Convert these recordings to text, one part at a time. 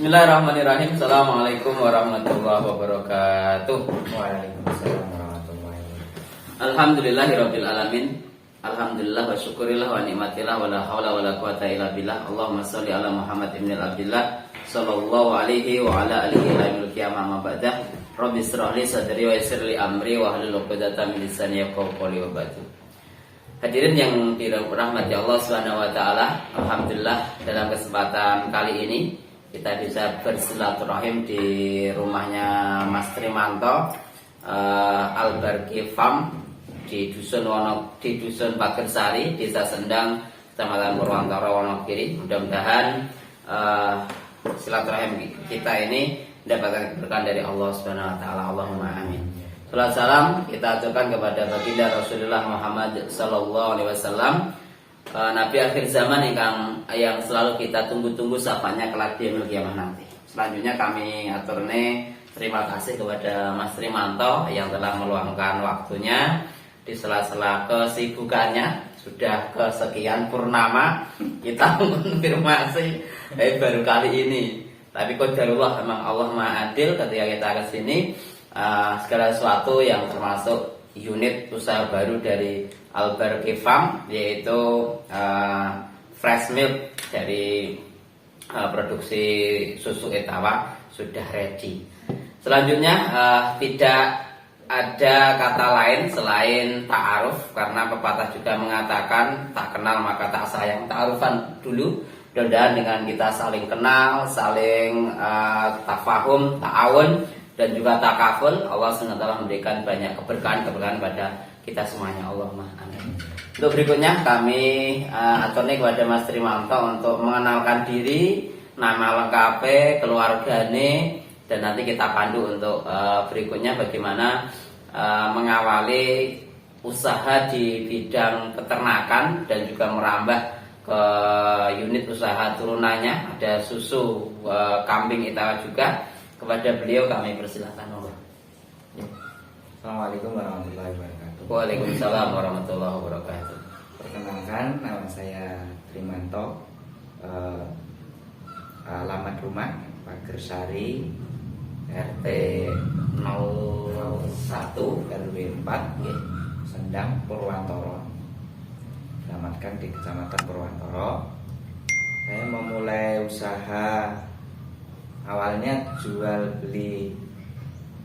Bismillahirrahmanirrahim. Assalamualaikum warahmatullahi wabarakatuh. Waalaikumsalam warahmatullahi wabarakatuh. Alhamdulillahirabbil alamin. Alhamdulillah wa syukurillah wa nikmatillah wa la haula wa la quwata illa billah. Allahumma shalli ala Muhammad ibn Abdillah sallallahu alaihi wa ala alihi wa milki amma ba'dah. Rabbi shrah li sadri wa yassir li amri wa hlul 'uqdatam min lisani yafqahu qawli wa ba'du. Hadirin yang dirahmati Allah Subhanahu wa taala, alhamdulillah dalam kesempatan kali ini kita bisa bersilaturahim di rumahnya Mas Trimanto Al-Barki Farm di dusun Pagersari, Desa Sendang, Kecamatan Purwantoro, Wonogiri. Mudah-mudahan silaturahim kita ini mendapatkan keberkahan dari Allah Subhanahu wa taala. Allahumma amin. Salam salam kita aturkan kepada baginda Rasulullah Muhammad sallallahu alaihi wasallam, Nabi akhir zaman yang selalu kita tunggu-tunggu sapanya kelak di yaumil kiamah nanti. Selanjutnya kami aturne terima kasih kepada Mas Trimanto yang telah meluangkan waktunya di sela-sela kesibukannya. Sudah kesekian purnama kita mengonfirmasi baru kali ini. Tapi qadarullah, memang Allah Maha Adil ketika kita ke sini. Segala sesuatu yang termasuk unit usaha baru dari Al-Barki Farm, yaitu fresh milk dari produksi susu Etawa sudah ready. Selanjutnya tidak ada kata lain selain ta'aruf, karena pepatah juga mengatakan tak kenal maka tak sayang. Ta'arufan dulu, mudah-mudahan dengan kita saling kenal, saling tafahum, ta'awun, dan juga takaful, Allah SWT memberikan banyak keberkahan pada kita semuanya. Allahumma amin. Untuk berikutnya kami aturnya kepada Mas Trimanto untuk mengenalkan diri, nama lengkapnya, keluargane, dan nanti kita pandu untuk berikutnya bagaimana mengawali usaha di bidang peternakan dan juga merambah ke unit usaha turunannya, ada susu kambing Etawa juga. Kepada beliau kami persilahkan. Assalamualaikum warahmatullahi wabarakatuh. Waalaikumsalam warahmatullahi wabarakatuh. Perkenalkan, nama saya Trimanto. Alamat rumah Pagersari, RT 01 RW 4, Sendang, Purwantoro. Selamatkan di Kecamatan Purwantoro. Saya memulai usaha awalnya jual beli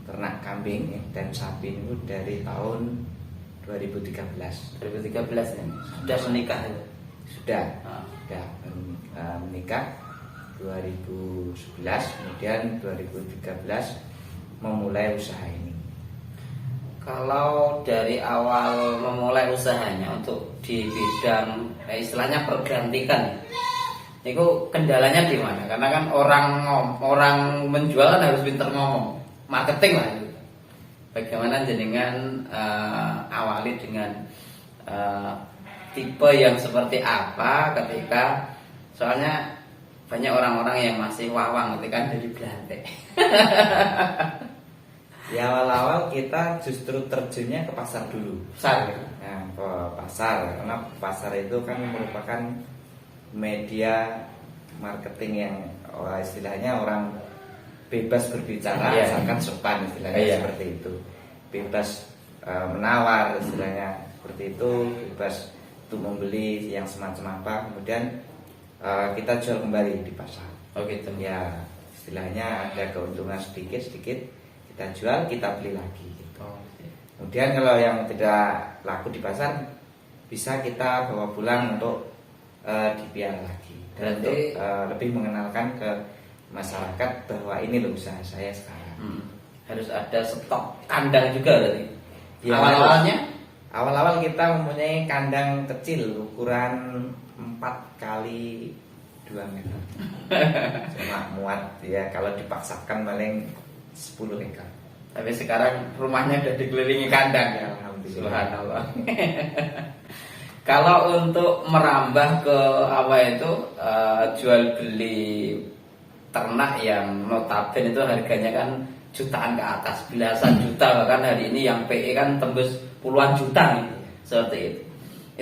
ternak kambing dan sapi itu dari tahun 2013. 2013 ya. Sudah menikah ya? Sudah menikah 2011, kemudian 2013 memulai usaha ini. Kalau dari awal memulai usahanya untuk di bidang istilahnya pergantikan, itu kendalanya di mana? Karena kan orang menjual kan harus pintar ngomong, marketing lah. Bagaimana jenengan awali dengan tipe yang seperti apa ketika, soalnya banyak orang-orang yang masih wawang ketika jadi belante. Di awal-awal kita justru terjunnya ke pasar dulu. Pasar. Nah, ke pasar, karena pasar itu kan merupakan media marketing yang istilahnya orang bebas berbicara, asalkan sopan, istilahnya seperti itu. Bebas menawar, istilahnya seperti itu, bebas untuk membeli yang semacam apa. Kemudian kita jual kembali di pasar. Oh gitu. Ya, istilahnya ada keuntungan sedikit-sedikit, kita jual, kita beli lagi gitu. Kemudian kalau yang tidak laku di pasar, bisa kita bawa pulang untuk dipiara lagi, dan untuk lebih mengenalkan ke masyarakat bahwa ini loh usaha saya sekarang. Harus ada stok kandang juga tadi. Ya, awal-awal kita mempunyai kandang kecil ukuran 4 kali 2 meter. Cuma muat ya, kalau dipaksakan paling 10 ekor. Tapi sekarang rumahnya udah dikelilingi kandang ya. Alhamdulillah. Subhanallah. Kalau untuk merambah ke apa itu jual beli ternak yang notabene itu harganya kan jutaan ke atas, belasan juta, bahkan hari ini yang PE kan tembus puluhan juta gitu, seperti itu.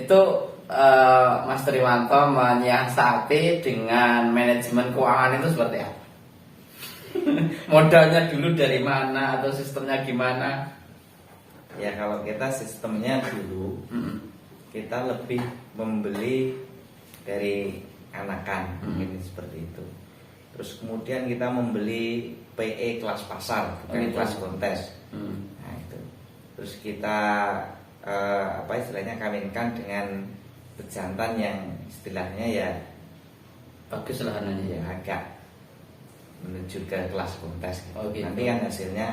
Itu Mas Trimanto menyiasati dengan manajemen keuangan itu seperti apa? Modalnya dulu dari mana atau sistemnya gimana? Ya kalau kita sistemnya dulu kita lebih membeli dari anakan, mungkin seperti itu. Terus kemudian kita membeli PE kelas pasar, bukan kelas kontes. Nah itu. Terus kita istilahnya kawinkan dengan pejantan yang istilahnya ya bagus lah ya agak menuju ke kelas kontes. Gitu. Nanti kan hasilnya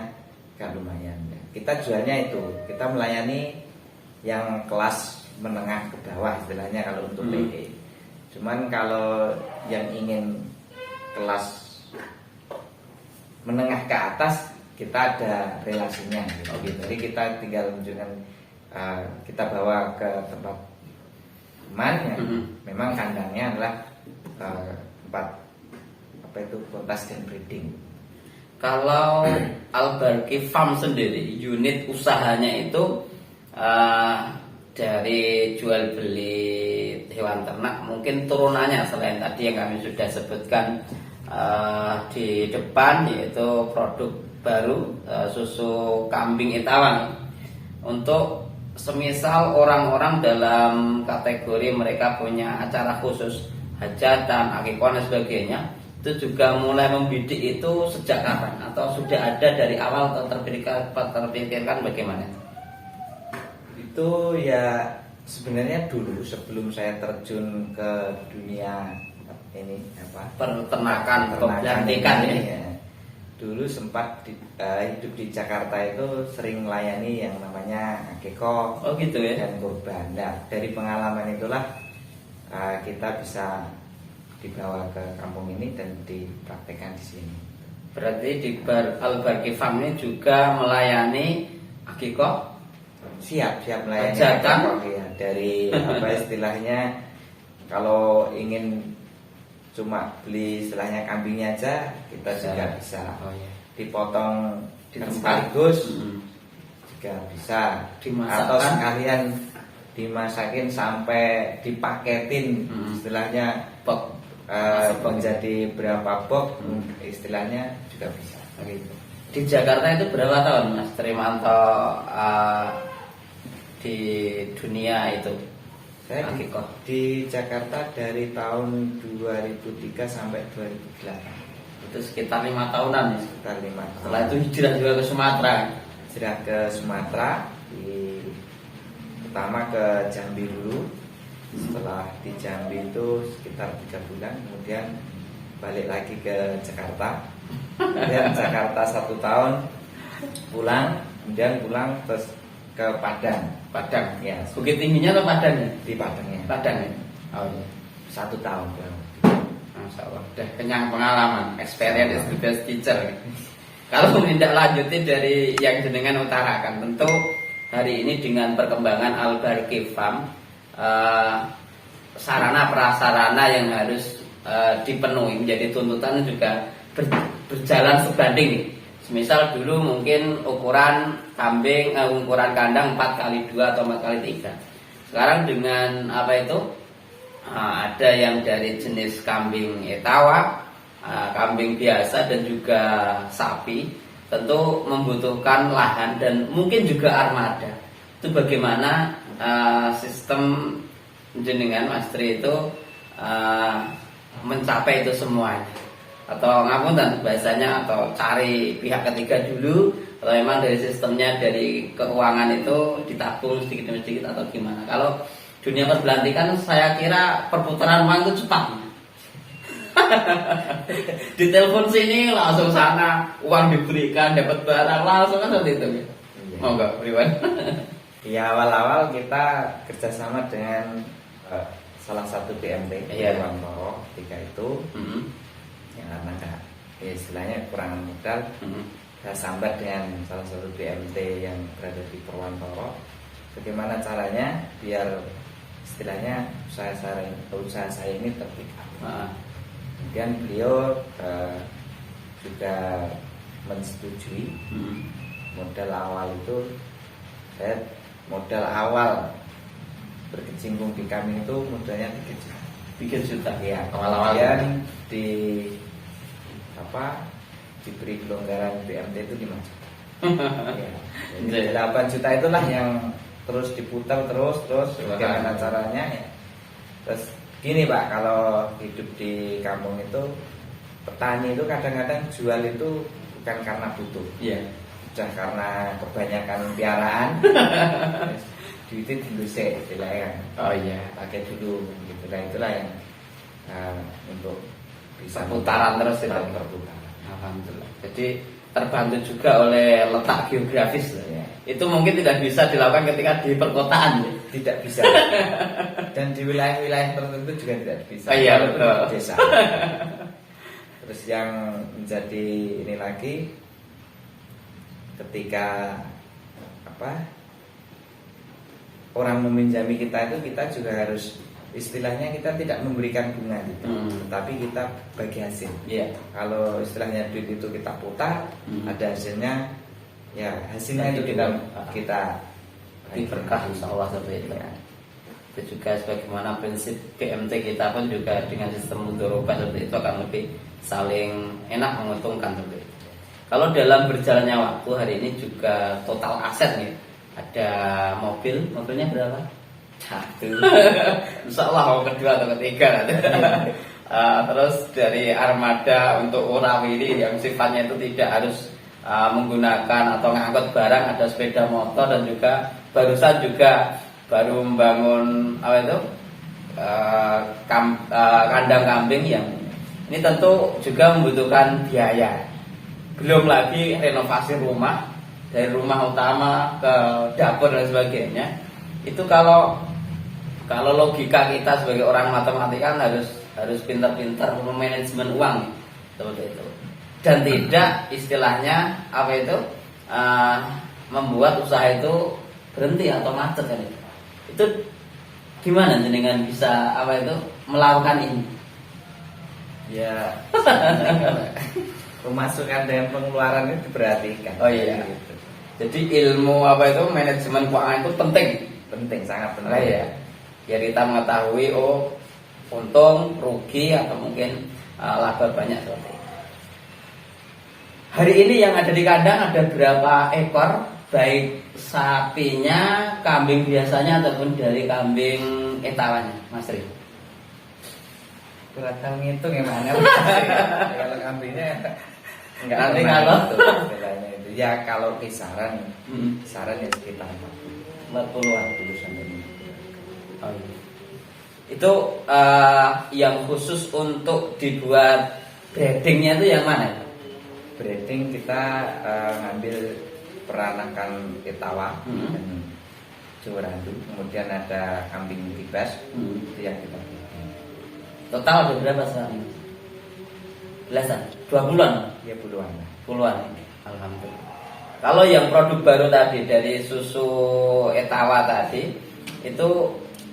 kan lumayan. Kita jualnya itu, kita melayani yang kelas menengah ke bawah istilahnya kalau untuk PE. Cuman kalau yang ingin kelas menengah ke atas kita ada relasinya gitu. Jadi kita tinggal menunjukkan kita bawa ke tempat teman yang memang kandangnya adalah tempat kontes dan breeding. Kalau Al-Barki Farm sendiri unit usahanya itu dari jual beli hewan ternak, mungkin turunannya selain tadi yang kami sudah sebutkan di depan, yaitu produk baru susu kambing Etawa. Untuk semisal orang-orang dalam kategori mereka punya acara khusus, hajatan, akikah dan sebagainya, itu juga mulai membidik itu sejak kapan? Atau sudah ada dari awal atau terpikirkan bagaimana? Itu ya sebenarnya dulu sebelum saya terjun ke dunia ini peternakan pelantikan ya. Dulu sempat hidup di Jakarta itu sering melayani yang namanya akikah gitu ya, dan kurban. Nah, dari pengalaman itulah kita bisa dibawa ke kampung ini dan dipraktekkan di sini. Berarti di Al-Barki Farm ini juga melayani akikah? Siap melayani hajatan ya. Dari istilahnya kalau ingin cuma beli istilahnya kambingnya aja kita juga bisa. Dipotong sekaligus juga bisa. Atau sekalian dimasakin sampai dipaketin istilahnya menjadi berapa box istilahnya juga bisa. Di Jakarta itu berapa tahun Mas Trimanto di dunia itu? Saya di Jakarta dari tahun 2003 sampai 2008. Itu sekitar 5 tahunan ya? Sekitar 5 tahun. Setelah itu hijrah juga ke Sumatera. Hijrah ke Sumatera, pertama ke Jambi dulu. Setelah di Jambi itu sekitar 3 bulan, kemudian balik lagi ke Jakarta. Kemudian Jakarta 1 tahun, kemudian pulang terus ke Padang. Ya. Bukit Tingginya atau Padangnya? Di Padangnya. Padang ya. Oh iya. 1 tahun. Masya Allah, udah kenyang pengalaman, experience is the best teacher. Kalau tidak lanjutin dari yang jenengan utarakan, tentu hari ini dengan perkembangan Al-Barki Farm, sarana prasarana yang harus dipenuhi menjadi tuntutan juga berjalan sebanding nih. Misal dulu mungkin ukuran kambing, ukuran kandang 4x2 atau 4x3. Sekarang dengan ada yang dari jenis kambing Etawa, kambing biasa dan juga sapi, tentu membutuhkan lahan dan mungkin juga armada. Itu bagaimana sistem jenengan Mas Tri itu mencapai itu semuanya? Atau ngapunten bahasanya, atau cari pihak ketiga dulu, atau memang dari sistemnya, dari keuangan itu ditabung sedikit demi sedikit, atau gimana? Kalau dunia perbelantikan saya kira perputaran uang itu cepat. Ditelepon sini langsung sana, uang diberikan, dapat barang langsung, kan seperti itu. Iya. Mau nggak, Priwan? Ya awal-awal kita kerjasama dengan salah satu BMT di Purwantoro ketika itu. Ya karena istilahnya kekurangan modal, saya sambat dengan salah satu BMT yang berada di Purwantoro. Bagaimana caranya biar istilahnya usaha saya ini terpick up. Kemudian beliau juga mensetujui modal awal itu. Modal awal berkecimpung di kami itu modalnya 3 juta. Ya, kemudian diberi kelonggaran BMT itu 5 juta. Ya, jadi 8 juta itulah yang terus diputar terus bagaimana caranya ya. Terus gini Pak, kalau hidup di kampung itu petani itu kadang-kadang jual itu bukan karena butuh, Iya. sudah karena kebanyakan piaraan. Duitnya dilusek istilahnya kan. Oh iya. Pakai dulu gitu. Nah itulah yang untuk bisa Perputaran terus itu. perputaran. Alhamdulillah. Jadi terbantu juga oleh letak geografis. Ya. Itu mungkin tidak bisa dilakukan ketika di perkotaan. Tidak bisa. Dan di wilayah-wilayah tertentu juga tidak bisa. Oh iya, Walaupun betul. di desa. Terus yang menjadi ini lagi, ketika orang meminjami kita itu, kita juga harus, istilahnya kita tidak memberikan bunga gitu, tetapi kita bagi hasil. Iya. Kalau istilahnya duit itu kita putar, ada hasilnya, ya hasilnya Nanti itu kita Di berkah insya Allah seperti itu. Ya. Itu juga sebagaimana prinsip BMT kita pun juga dengan sistem mudharabah seperti itu akan lebih saling enak menguntungkan seperti itu. Kalau dalam berjalannya waktu hari ini juga total aset nih, ada mobilnya berapa? 1. Insya Allah mau kedua atau ketiga nanti. Terus dari armada untuk Urawili yang sifatnya itu tidak harus menggunakan atau ngangkut barang, ada sepeda motor, dan juga barusan juga baru membangun kandang kambing yang ini tentu juga membutuhkan biaya. Belum lagi renovasi rumah, dari rumah utama ke dapur dan sebagainya. Itu kalau logika kita sebagai orang matematika kan harus pintar-pintar manajemen uang seperti itu. Dan tidak istilahnya membuat usaha itu berhenti atau macet kan itu. Itu gimana jenengan bisa melakukan ini? Ya, pemasukan dan pengeluaran itu diperhatikan. Oh iya. Gitu. Jadi ilmu manajemen keuangan itu penting. Penting, sangat penting. Nah, ya. Biar kita mengetahui untung, rugi, atau mungkin laba banyak seperti itu. Hari ini yang ada di kandang ada berapa ekor? Baik sapinya, kambing biasanya ataupun dari kambing etawannya, Mas Ri? Kurang ngitung gimana? Kalau kambingnya enggak Nanti pernah kalau ngitung istilahnya itu. Ya kalau kisaran ya sekitar 40-an sampai 50. Oh, iya. Itu yang khusus untuk dibuat breedingnya itu yang mana? Breeding kita ngambil peranakan etawa dan Jorandu, kemudian ada kambing bebas, itu yang kita breeding. Total ada berapa sekarang? Belasan? 20-an? Ya puluhan. Puluhan. Alhamdulillah. Kalau yang produk baru tadi dari susu etawa tadi itu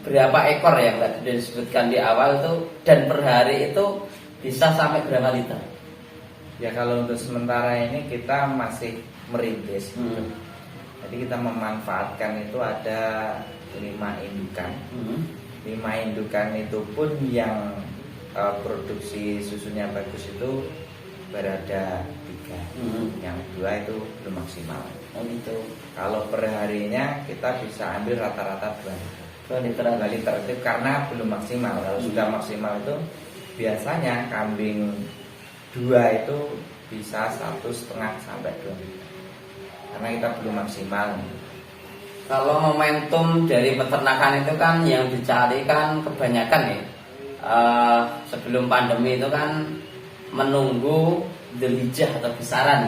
berapa ekor yang tadi disebutkan di awal itu, dan per hari itu bisa sampai berapa liter? Ya kalau untuk sementara ini kita masih merintis. Jadi kita memanfaatkan itu ada 5 indukan. 5 indukan itu pun yang produksi susunya bagus itu berada 3. Yang 2 itu belum maksimal. Oh gitu. Kalau per harinya kita bisa ambil rata-rata 2 liter. 2 liter. Itu karena belum maksimal. Kalau sudah maksimal itu biasanya kambing 2 itu bisa 1,5 sampai 2 liter. Karena kita belum maksimal. Kalau momentum dari peternakan itu kan yang dicari kan kebanyakan ya, sebelum pandemi itu kan menunggu Dzulhijjah atau besaran.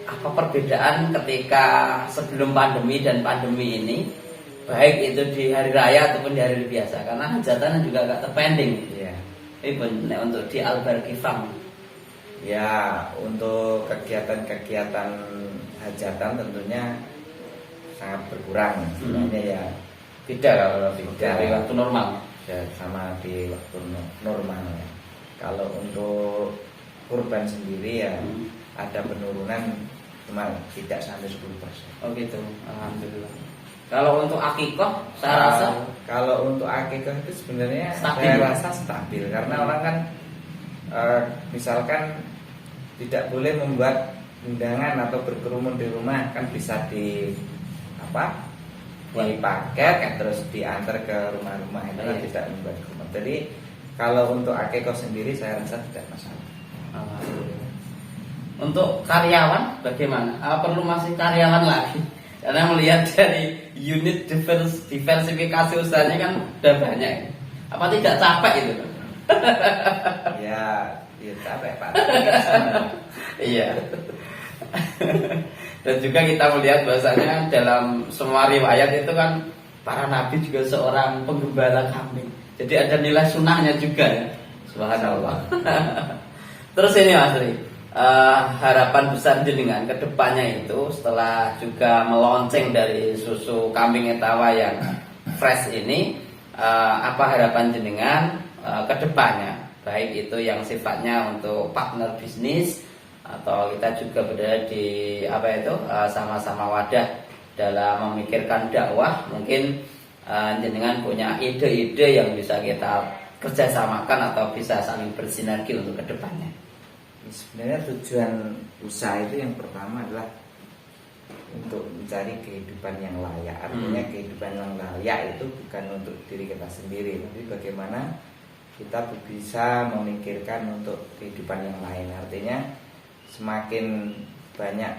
Apa perbedaan ketika sebelum pandemi dan pandemi ini, baik itu di hari raya ataupun di hari biasa? Karena hajatan juga agak terpending. Ya. Even untuk di Al-Barkifang. Ya, untuk kegiatan-kegiatan hajatan tentunya sangat berkurang. Sebenarnya ya Beda kalau dari waktu normal. ya sama di waktu normal ya. Kalau untuk kurban sendiri ya ada penurunan, cuma tidak sampai 10%. Oh gitu. Alhamdulillah. Kalau untuk akikah saya rasa kalau untuk akikah itu sebenarnya Stabil. saya rasa stabil karena orang kan misalkan tidak boleh membuat undangan atau berkerumun di rumah, kan bisa di apa? Di paket terus diantar ke rumah-rumah, itu kan tidak membuat kerumun. Jadi kalau untuk akikah sendiri saya rasa tidak masalah. Untuk karyawan bagaimana? Perlu masih karyawan lagi? Karena melihat dari unit diversifikasi usahanya kan udah banyak. Apa tidak capek itu? Ya capek Pak. Iya. Dan juga kita melihat bahwasanya dalam semua riwayat itu kan para nabi juga seorang penggembala kambing. Jadi ada nilai sunnahnya juga ya. Subhanallah. Terus ini Mas Ri, harapan besar jenengan ke depannya itu setelah juga melonceng dari susu kambing etawa yang fresh ini, apa harapan jenengan ke depannya, baik itu yang sifatnya untuk partner bisnis atau kita juga berada di sama-sama wadah dalam memikirkan dakwah. Mungkin jenengan punya ide-ide yang bisa kita kerjasamakan atau bisa saling bersinergi untuk ke depannya. Sebenarnya tujuan usaha itu yang pertama adalah untuk mencari kehidupan yang layak. Artinya kehidupan yang layak itu bukan untuk diri kita sendiri, tapi bagaimana kita bisa memikirkan untuk kehidupan yang lain. Artinya semakin banyak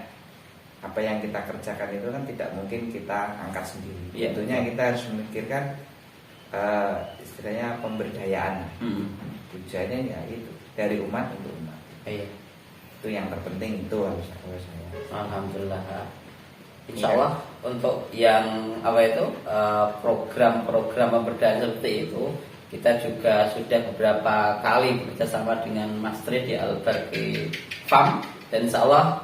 apa yang kita kerjakan itu kan tidak mungkin kita angkat sendiri. Tentunya kita harus memikirkan istilahnya pemberdayaan. Tujuannya ya itu dari umat untuk umat. Itu yang terpenting, itu harus saya. Alhamdulillah. Insya Allah untuk yang program-program pemberdayaan seperti itu kita juga sudah beberapa kali bekerjasama dengan Mas Tri di Al-Barqi Farm, dan insya Allah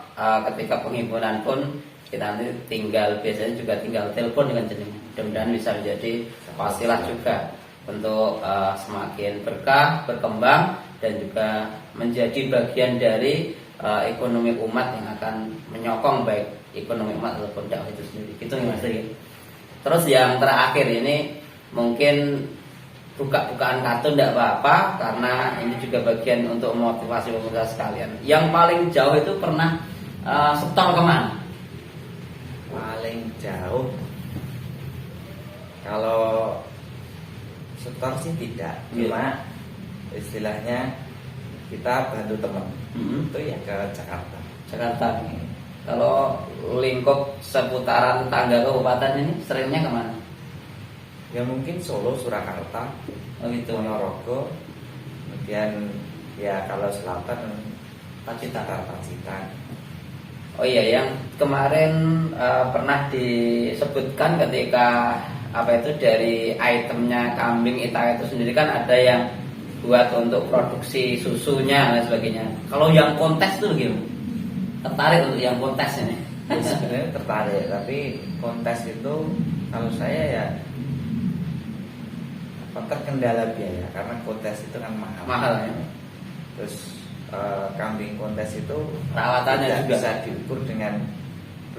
ketika penghimpunan pun kita nanti biasanya juga tinggal telepon dengan jenengan. Mudah-mudahan bisa menjadi wasilah juga untuk semakin berkah, berkembang, dan juga menjadi bagian dari ekonomi umat yang akan menyokong baik ekonomi umat ataupun dakwah itu sendiri. Gitu nih Mas Tri. Terus yang terakhir ini mungkin buka-bukaan kartu tidak apa-apa, karena ini juga bagian untuk memotivasi pemirsa sekalian. Yang paling jauh itu pernah setor kemana? Paling jauh kalau setor sih tidak, cuma istilahnya kita bantu teman. Itu ya ke Jakarta. Kalau lingkup seputaran tangga kabupaten ini seringnya kemana? Ya mungkin Solo, Surakarta, Ponorogo, kemudian ya kalau selatan Pacitan. Oh iya, yang kemarin pernah disebutkan ketika dari itemnya kambing etawa itu sendiri kan ada yang buat untuk produksi susunya dan sebagainya. Kalau yang kontes itu gimana? Tertarik untuk yang kontes ini? Ya, sebenarnya tertarik, tapi kontes itu kalau saya ya terkendala biaya, karena kontes itu kan mahal ya. Terus kambing kontes itu perawatannya tidak juga bisa diukur dengan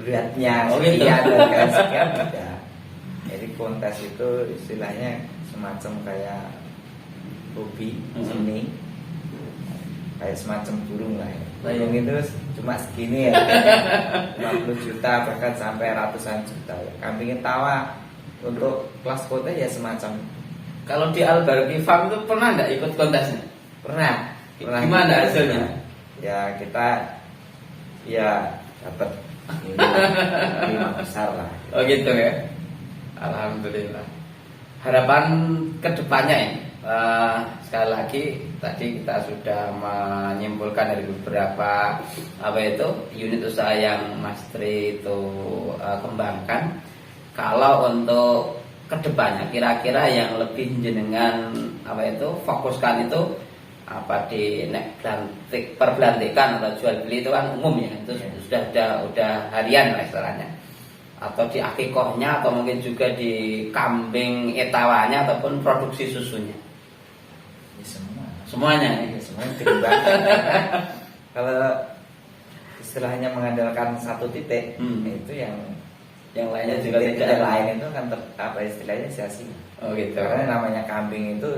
beratnya sekian dan sekian tidak. Jadi kontes itu istilahnya semacam kayak hobi seni, kayak semacam burung lah ya. Burung itu cuma segini ya, 50 juta bahkan sampai ratusan juta ya. Kambing etawa untuk kelas kota ya semacam. Kalau di Al-Barqi Farm itu pernah nggak ikut kontesnya? Pernah. Gimana hasilnya? Ya kita ya dapat lima besar lah. Oh gitu ya. Alhamdulillah. Harapan kedepannya ini, sekali lagi tadi kita sudah menyimpulkan dari beberapa unit usaha yang Mas Tri itu kembangkan. Kalau untuk kedepannya kira-kira yang lebih jenengan fokuskan itu di perbelantikan atau jual beli itu kan umum ya, itu sudah harian lah istilahnya, atau di akikohnya, atau mungkin juga di kambing etawanya ataupun produksi susunya. Semuanya dikembangkan. Kalau istilahnya mengandalkan satu titik, itu yang lainnya juga tidak lain itu kan istilahnya sia-sia. Oh gitu. Karena namanya kambing itu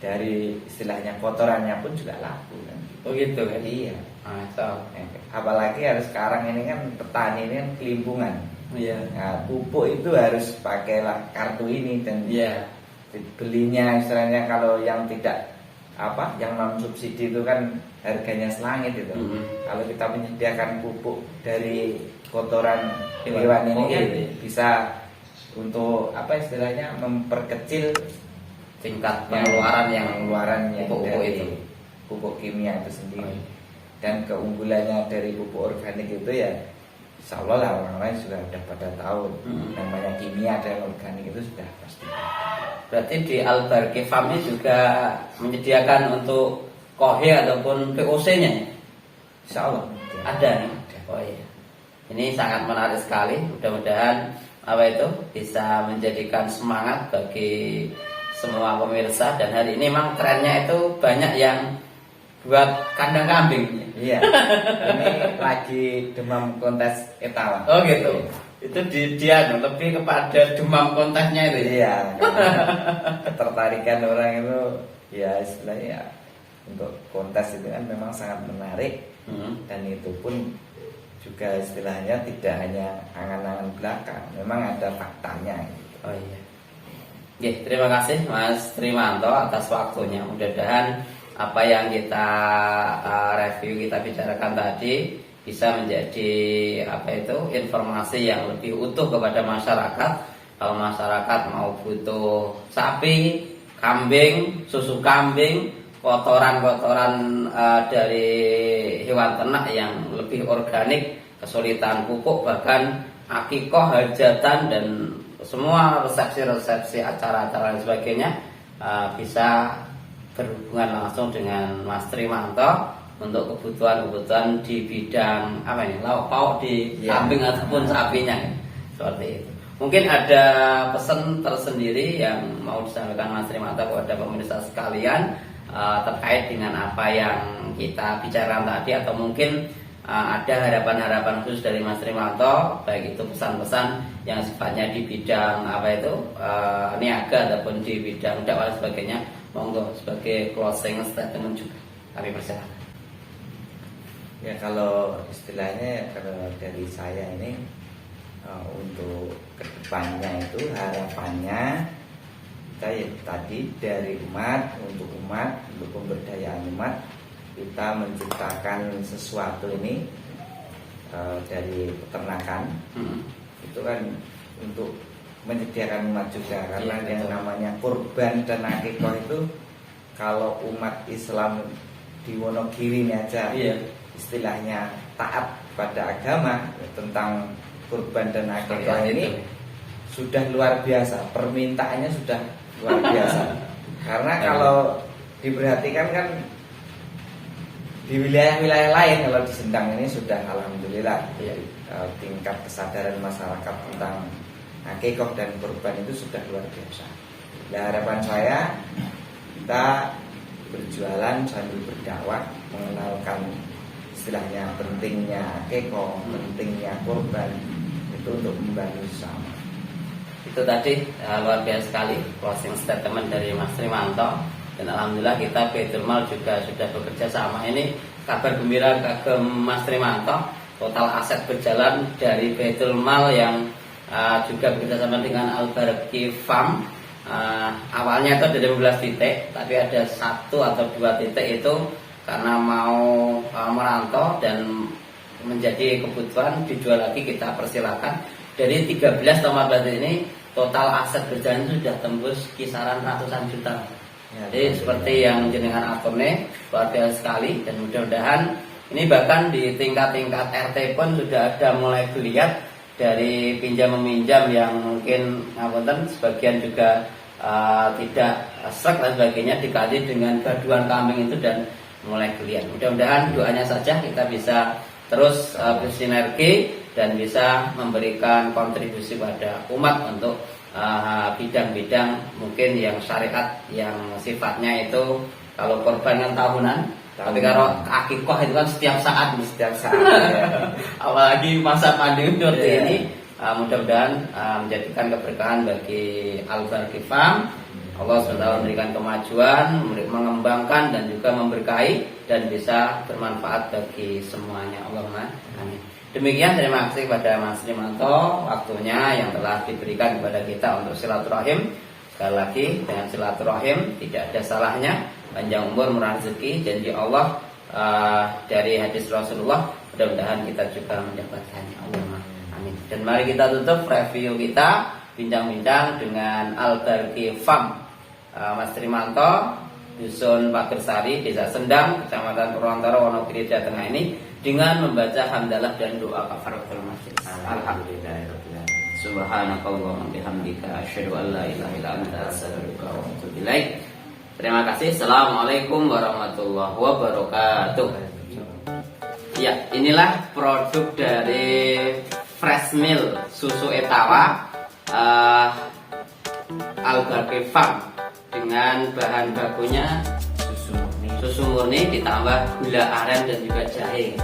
dari istilahnya kotorannya pun juga laku kan. Oh gitu kan? Iya. Masa? Apalagi harus sekarang ini kan petani ini kan kelimpungan. Iya. Nah, pupuk itu harus pakailah kartu ini dan Iya. belinya istilahnya kalau yang tidak yang non subsidi itu kan harganya selangit itu. Kalau kita menyediakan pupuk dari kotoran hewan ini kan bisa untuk istilahnya memperkecil Tingkat pengeluaran yang pupuk dari itu, pupuk kimia itu sendiri. Dan keunggulannya dari pupuk organik itu ya insya Allah lah orang lain sudah pada tahu namanya kimia dan organik itu sudah pasti. Berarti di Al-Barki Farm ini juga menyediakan untuk kohe ataupun POC-nya? Insya Allah Ada nih. Oh iya. Ini sangat menarik sekali. Mudah-mudahan bisa menjadikan semangat bagi semua pemirsa. Dan hari ini memang trennya itu banyak yang buat kandang kambing. Iya. Ini lagi demam kontes etalon. Oh gitu. Itu dia lebih kepada demam kontesnya itu. Iya. Ketertarikan orang itu ya istilahnya untuk kontes itu kan memang sangat menarik. Dan itu pun juga istilahnya tidak hanya angan-angan belaka, memang ada faktanya gitu. Oh iya. Oke, terima kasih Mas Trimanto atas waktunya. Mudah-mudahan apa yang kita review, kita bicarakan tadi bisa menjadi informasi yang lebih utuh kepada masyarakat. Kalau masyarakat mau butuh sapi, kambing, susu kambing, kotoran-kotoran dari hewan ternak yang lebih organik, kesulitan pupuk, bahkan akikoh, hajatan dan semua resepsi-resepsi, acara-acara dan sebagainya bisa berhubungan langsung dengan Mas Trimanto untuk kebutuhan-kebutuhan di bidang lauk pauk di kambing ataupun sapinya, seperti itu. Mungkin ada pesan tersendiri yang mau disampaikan Mas Trimanto kepada pemirsa sekalian terkait dengan apa yang kita bicarakan tadi, atau mungkin ada harapan-harapan khusus dari Mas Trimanto, baik itu pesan-pesan yang sifatnya di bidang niaga ataupun di bidang dakwah dan sebagainya. Monggo sebagai closing statement juga kami persilakan. Ya kalau istilahnya kalau dari saya ini untuk kedepannya itu harapannya kita tadi dari umat untuk pemberdayaan umat, kita menciptakan sesuatu ini dari peternakan itu kan untuk menyediakan umat juga, karena yang namanya kurban dan akikah itu kalau umat Islam di Wonogiri ini aja istilahnya taat pada agama tentang kurban dan akikah ini sudah luar biasa, permintaannya sudah luar biasa. Karena kalau diperhatikan kan di wilayah-wilayah lain, kalau di Sendang ini sudah alhamdulillah tingkat kesadaran masyarakat tentang akikah dan kurban itu sudah luar biasa. Nah, harapan saya kita berjualan sambil berdakwah, mengenalkan istilahnya pentingnya akikah, pentingnya kurban itu untuk membantu sesama. Itu tadi luar biasa sekali closing statement dari Mas Trimanto. Dan alhamdulillah kita Baitul Mal juga sudah bekerja sama. Ini kabar gembira ke Mas Trimanto. Total aset berjalan dari Baitul Mal yang juga bekerjasama dengan Al-Barki Farm. Awalnya itu ada 15 titik, tapi ada 1 atau 2 titik itu karena mau merantau dan menjadi kebutuhan dijual lagi, kita persilakan. Dari 13 atau 14 ini total aset berjalan itu sudah tembus kisaran ratusan juta. Jadi seperti yang jenengan atone luar biasa sekali, dan mudah-mudahan ini bahkan di tingkat-tingkat RT pun sudah ada mulai geliat dari pinjam meminjam yang mungkin ngapunten sebagian juga tidak srek dan sebagainya dikali dengan gaduhan kambing itu dan mulai geliat. Mudah-mudahan doanya saja kita bisa terus bersinergi dan bisa memberikan kontribusi pada umat untuk bidang-bidang mungkin yang syariat yang sifatnya itu kalau korban kan tahunan. Tapi kalau akikah itu kan setiap saat ya. Apalagi masa pandemi seperti ini, mudah-mudahan menjadikan keberkahan bagi Al-Barki Farm Allah SWT memberikan kemajuan, mengembangkan dan juga memberkahi dan bisa bermanfaat bagi semuanya. Allahumma amin. Demikian, terima kasih kepada Mas Rimanto waktunya yang telah diberikan kepada kita untuk silaturahim. Sekali lagi, dengan silaturahim tidak ada salahnya, panjang umur, murah rezeki, janji Allah dari hadis Rasulullah, mudah-mudahan kita juga mendapatkannya. Allahumma amin. Dan mari kita tutup review kita, bincang-bincang dengan Al-Barqi Farm Mas Rimanto, Dusun Pagersari, Desa Sendang, Kecamatan Purwontoro, Wonogiri, Jawa Tengah ini dengan membaca hamdalah dan doa kafaratul majelis. Alhamdulillah. Subhanakallahumma bihamdika asyhadu an la ilaha illa anta astaghfiruka wa atubu ilaik. Terima kasih. Assalamualaikum warahmatullahi wabarakatuh. Ya, inilah produk dari Fresh Milk susu Etawa Al-Barqi Farm dengan bahan bakunya susu murni ditambah gula aren dan juga jahe.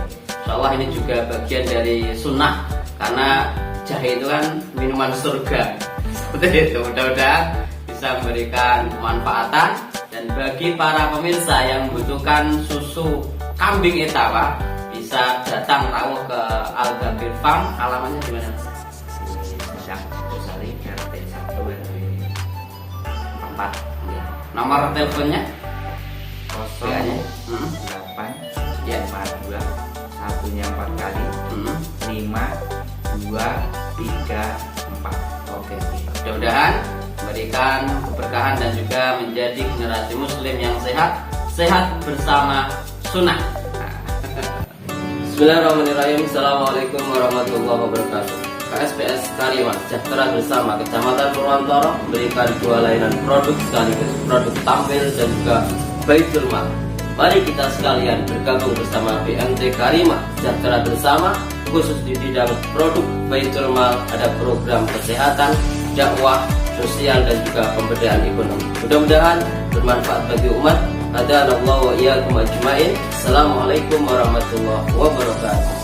Insyaallah ini juga bagian dari sunnah, karena jahe itu kan minuman surga. Seperti itu. Mudah-mudahan bisa memberikan kemanfaatan. Dan bagi para pemirsa yang membutuhkan susu kambing Etawa, bisa datang rawuh ke Al-Barqi Farm. Alamatnya di mana? Sari RT 1 RW 4. Nomor teleponnya 08 ya 42 satunya 4 kali 5 2 3 4. Oke. Mudah-mudahan memberikan keberkahan dan juga menjadi generasi muslim yang sehat bersama sunnah. Bismillahirrahmanirrahim. Assalamualaikum warahmatullahi wabarakatuh. KSPS Kariman Sejahtera Bersama Kecamatan Purwontoro memberikan 2 layanan produk sekaligus produk tampil dan juga Baitul Mal. Mari kita sekalian bergabung bersama BMT Karimah Sejahtera Bersama, khusus di bidang produk Baitul Mal. Ada program kesehatan, dakwah, sosial dan juga pemberdayaan ekonomi. Mudah-mudahan bermanfaat bagi umat. Hadanallahu wa iyyakum ajmain. Assalamualaikum warahmatullahi wabarakatuh.